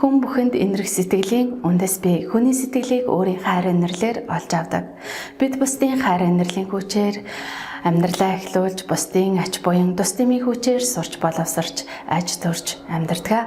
Хүн бүхэнд энэрх сэтгэлийн үндэс бий. Хүний сэтгэлийг өөрийн хайр инэрлээр олж авдаг. Бид бусдын хайр инэрлийн хүчээр амьдралаа эхлүүлж, бусдын ач буян тус дэмий хүчээр сурч боловсрч, аж төрж амьдардаг.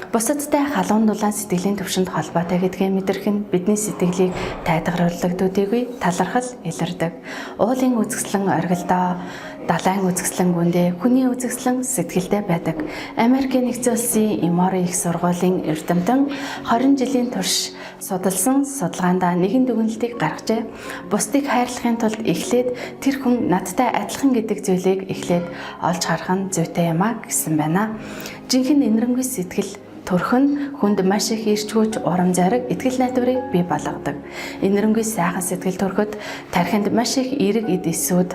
Бусадтай халуун дулаан сэтгэлийн төвшөнд холбоотой гэдгээ мэдрэх нь бидний сэтгэлийг тайтгаруулдаг төдийгүй талархал илэрдэг. Уулын үзэсгэлэн оргилдоо, далайн үзэсгэлэн гүндээ, хүний үзэсгэлэн сэтгэлдээ байдаг. Америкийн нэгдсэн улсын Emory их сургуулийн эрдэмтэн 20 жилийн турш судалсан судалгаандаа нэгэн дүгнэлтийг гаргажээ. Бусдыг хайрлахын тулд эхлээд тэр хүн надтай адилхан гэдэг зүйлийг эхлээд олж харах нь зүйтэй юм а гэсэн байна. Жинхэнэ инэрэнгүй сэтгэл төрх нь хүнд маш их ирч хүч, урам зориг, итгэл найдварыг бий болгодог. Инэрэнгүй сайхан сэтгэл төрөхөд тархинд маш их эерэг эд эсүүд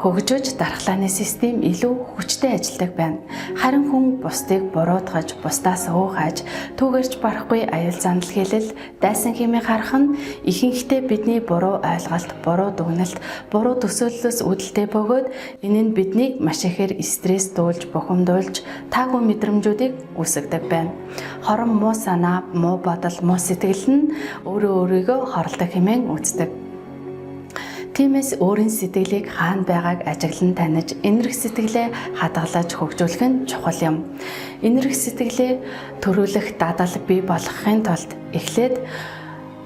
хөгжиж дархлааны систем илүү хүчтэй ажилладаг байна. Харин хүн бусдыг буруутгаж, бусдаас уухаж, түүгэрч барахгүй аюул зандал хэлэл, дайсан хэмээн харах нь ихэнхдээ бидний буруу ойлголт, буруу дүгнэлт, буруу төсөөллөөс үүдэлтэй бөгөөд энэ нь биднийг маш ихээр стресс дуулж, бухимдуулж, таагүй мэдрэмжүүдийг үүсгэдэг байна. Хорон муу санаа, муу бодол, муу сэтгэл нь өөрийгөө хорлдог хэмээн үздэг. Тиймээс өөрийн сэтгэлийг хаана байгааг ажиглан таних, энэрх сэтгэлээ хадгалж хөгжүүлэх нь чухал юм. Энэрх сэтгэлээ төрүүлэх дадал бий болгохын тулд эхлээд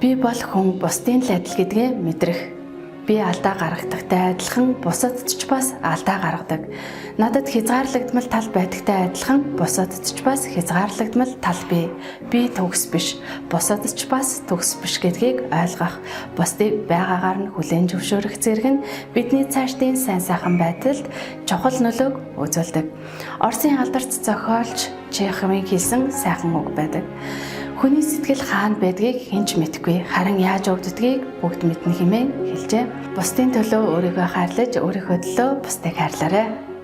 би бол хүн бусдын л адил гэдгээ мэдрэх. Би алдаа гаргадагтай адилхан бусадд ч бас алдаа гаргадаг. Надад хязгаарлагдмал тал байдагтай адилхан бусадд ч бас хязгаарлагдмал тал бий. Би төгс биш, бусадд ч бас төгс биш гэдгийг ойлгох, бусдыг байгаагаар нь хүлээн зөвшөөрөх зэрэг нь бидний цаашдын сайн сайхан байдалд чухал нөлөөг үзүүлдэг. Оросын алдарт зохиолч Чеховын хэлсэн сайхан үг байдаг. Хүний сэтгэл хаана байдгийг хэн ч мэдэхгүй, харин яаж өвддгийг бүгд мэднэ хэмээн хэлжээ. Бусдын төлөө өөрийгөө хайрлаж, өөрийнхөө төлөө бусдыг хайрлаарай.